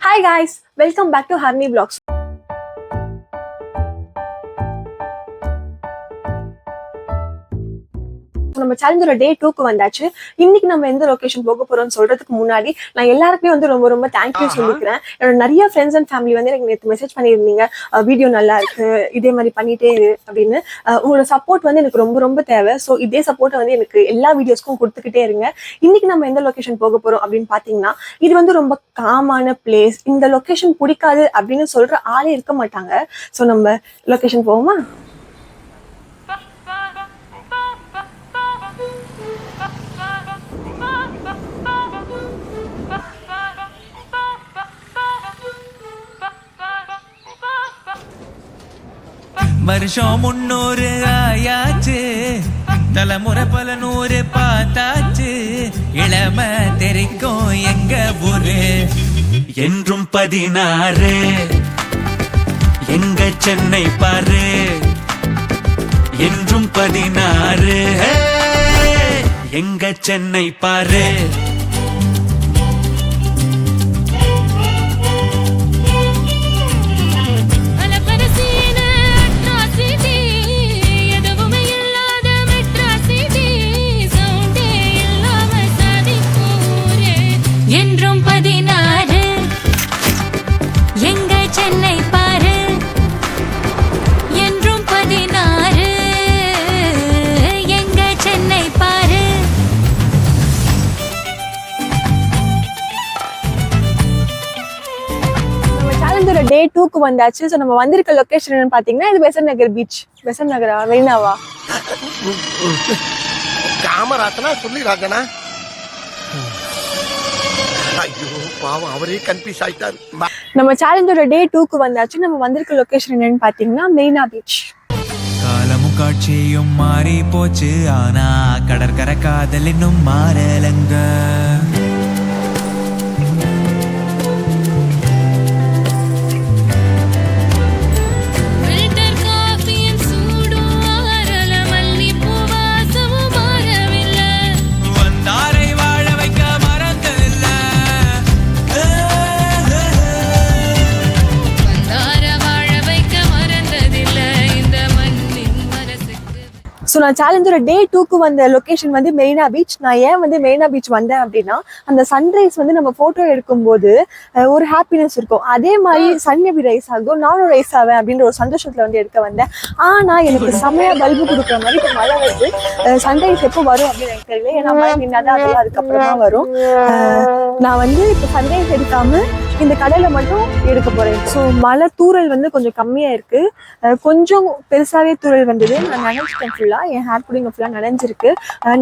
Hi guys, welcome back to Harni Vlogs. நம்ம சேலஞ்சோட டே 2க்கு வந்தாச்சு. இன்னைக்கு நம்ம எந்த லொகேஷன் போக போறோம்னு சொல்றதுக்கு முன்னாடி நான் எல்லாருக்குமே வந்து ரொம்ப ரொம்ப தேங்க்யூ சொல்லிக்கிறேன். என்னோட நிறைய ஃப்ரெண்ட்ஸ் அண்ட் ஃபேமிலி வந்து எனக்கு நேற்று மெசேஜ் பண்ணியிருந்தீங்க, வீடியோ நல்லா இருக்கு, இதே மாதிரி பண்ணிட்டே இரு அப்படின்னு. உங்களோட சப்போர்ட் வந்து எனக்கு ரொம்ப ரொம்ப தேவை. ஸோ இதே சப்போர்ட்டை வந்து எனக்கு எல்லா வீடியோஸ்க்கும் கொடுத்துக்கிட்டே இருங்க. இன்னைக்கு நம்ம எந்த லொகேஷன் போக போறோம் அப்படின்னு பாத்தீங்கன்னா, இது வந்து ரொம்ப காமான பிளேஸ். இந்த லொகேஷன் பிடிக்காது அப்படின்னு சொல்ற ஆளே இருக்க மாட்டாங்க. ஸோ நம்ம லொகேஷன் போவோமா? வருஷம் 300 ஆயாச்சு, தலைமுறை பல 100 பார்த்தாச்சு. இளம தெரிக்கும் எங்க ஊரு என்றும் 16. எங்க சென்னை பாரு என்றும் 16. எங்க சென்னை பாரு. என்றும் 16. எங்க சென்னை பாரு என்றும் 16. எங்க சென்னை பாரு. நம்ம சேலஞ்சோட டே 2க்கு வந்தாச்சு. ஸோ நம்ம வந்திருக்க லொகேஷன் என்னன்னு பாத்தீங்கன்னா, இது பெசன்ட் நகர் பீச். பெசன்ட் நகரா மெரினாவா? காமராஜனா சொல்லி ராஜனா. ஐயோ பாவம், அவரே கன்ஃபியூஸ் ஆயிட்டாரு. நம்ம சேலஞ்சோட டே 2க்கு வந்தாச்சு. நம்ம வந்திருக்க லொகேஷன் என்னன்னு பாத்தீங்கன்னா மெரினா பீச். காலமும் காட்சியும் மாறி போச்சு, ஆனா கடற்கரை காதல் இன்னும் மாறலங்க. ஸோ நான் சேலஞ்சோட டே 2க்கு வந்த லொக்கேஷன் வந்து மெரினா பீச். நான் ஏன் வந்து மெரினா பீச் வந்தேன் அப்படின்னா, அந்த சன்ரைஸ் வந்து நம்ம ஃபோட்டோ எடுக்கும்போது ஒரு ஹாப்பினஸ் இருக்கும். அதே மாதிரி சன் எப்படி ரைஸ் ஆகும், நானும் ரைஸ் ஆவேன் அப்படின்ற ஒரு சந்தோஷத்தில் வந்து எடுக்க வந்தேன். ஆனால் எனக்கு செம்மையாக பல்பு கொடுக்குற மாதிரி இப்போ மழை வருது. சன்ரைஸ் எப்போ வரும் அப்படின்னு எனக்கு தெரியல. ஏன்னா மழை நின்னாதான் அதெல்லாம் அதுக்கப்புறமா வரும். நான் வந்து இப்போ சன்ரைஸ் எடுக்காமல் இந்த கடலை மட்டும் எடுக்க போகிறேன். ஸோ மழை தூரல் வந்து கொஞ்சம் கம்மியாக இருக்குது. கொஞ்சம் பெருசாகவே தூரல் வந்தது. நான் நினைச்சிட்டேன் ஃபுல்லாக, என் ஹேர் கூட இங்கே ஃபுல்லாக நனைஞ்சிருக்கு.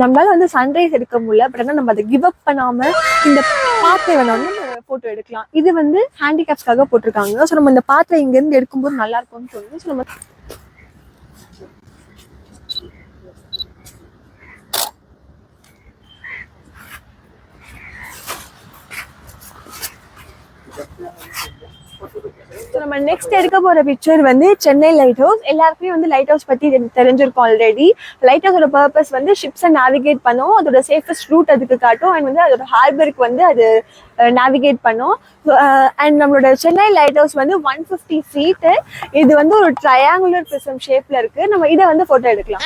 நம்மளால வந்து சன்ரைஸ் எடுக்க முடியல. பட் ஆனால் நம்ம அதை கிவ் அப் பண்ணாமல் இந்த பாத்தை வேணா வந்து ஃபோட்டோ எடுக்கலாம். இது வந்து ஹேண்டிகேப்ஸ்க்காக போட்டிருக்காங்க. ஸோ நம்ம இந்த பாத்தை இங்கேருந்து எடுக்கும்போது நல்லா இருக்கும்னு சொல்லுது. ஸோ நம்ம நம்ம நெக்ஸ்ட் எடுக்க போற பிக்சர் வந்து சென்னை லைட் ஹவுஸ். எல்லாருக்குமே வந்து லைட் ஹவுஸ் பத்தி தெரிஞ்சிருக்கும் ஆல்ரெடி. லைட் ஹவுஸோட பர்பஸ் வந்து ஷிப்ஸை நேவிகேட் பண்ணும், அதோட சேஃபஸ்ட் ரூட் அதுக்கு காட்டும், அண்ட் வந்து அதோட ஹார்பருக்கு வந்து அது நேவிகேட் பண்ணும். அண்ட் நம்மளோட சென்னை லைட் ஹவுஸ் வந்து 150 ஃபீட்டு. இது வந்து ஒரு ட்ரையாங்குலர் பிரிசம் ஷேப்ல இருக்கு. நம்ம இதை வந்து போட்டோ எடுக்கலாம்.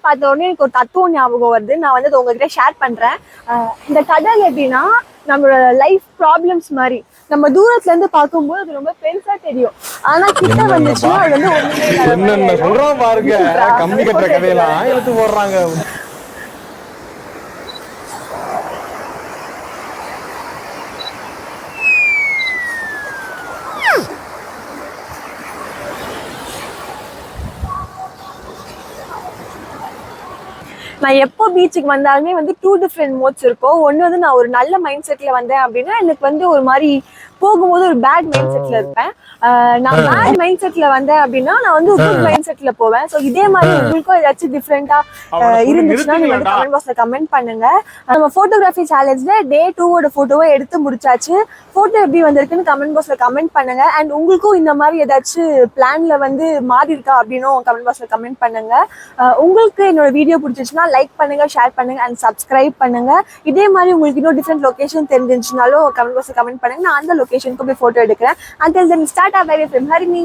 பார்த்த உடனே எனக்கு ஒரு தத்துவம் ஞாபகம் வருது. நான் வந்து உங்ககிட்ட ஷேர் பண்றேன். இந்த கடல் எப்படின்னா நம்மளோட லைஃப் ப்ராப்ளம்ஸ் மாதிரி. நம்ம தூரத்துல இருந்து பார்க்கும்போது அது ரொம்ப பெருசா தெரியும். ஆனா கிட்ட வந்துச்சுன்னா அது வந்து ஒண்ணுமே சொல்றோம் பாருங்க, கம்பி கட்டுற கதையெல்லாம் எடுத்து போடுறாங்க. நான் எப்போ பீச்சுக்கு வந்தாலுமே வந்து 2 டிஃப்ரெண்ட் மோட்ஸ் இருக்கும். ஒன்று வந்து நான் ஒரு நல்ல மைண்ட் செட்டில் வந்தேன் அப்படின்னா எனக்கு வந்து ஒரு மாதிரி போகும்போது ஒரு பேட் மைண்ட் செட்ல இருப்பேன். நான் பேட் மைண்ட் செட்ல வந்தேன் அப்படின்னா நான் வந்து குட் மைண்ட் செட்ல போவேன். ஸோ இதே மாதிரி உங்களுக்கும் ஏதாச்சும் டிஃப்ரெண்டா இருந்துச்சுன்னா நீங்க வந்து கமெண்ட் பாக்ஸ்ல கமெண்ட் பண்ணுங்க. நம்ம போட்டோகிராஃபி சேலஞ்ச்ல டே 2 போட்டோவை எடுத்து முடிச்சாச்சு. போட்டோ எப்படி வந்திருக்குன்னு கமெண்ட் பாக்ஸ்ல கமெண்ட் பண்ணுங்க. அண்ட் உங்களுக்கும் இந்த மாதிரி ஏதாச்சும் பிளான்ல வந்து மாறி இருக்கா அப்படின்னும் கமெண்ட் பாக்ஸ்ல கமெண்ட் பண்ணுங்க. உங்களுக்கு என்னோட வீடியோ பிடிச்சிச்சுன்னா லைக் பண்ணுங்க, ஷேர் பண்ணுங்க அண்ட் சப்ஸ்கிரைப் பண்ணுங்க. இதே மாதிரி உங்களுக்கு இன்னும் டிஃப்ரெண்ட் லொகேஷன் தெரிஞ்சிருச்சுனாலும் கமெண்ட் பாக்ஸ்ல கமெண்ட் பண்ணுங்க. நான் அந்த லொகேஷனுக்கு போய் போட்டோ எடுக்கிறேன். Until then, start our live from Harini.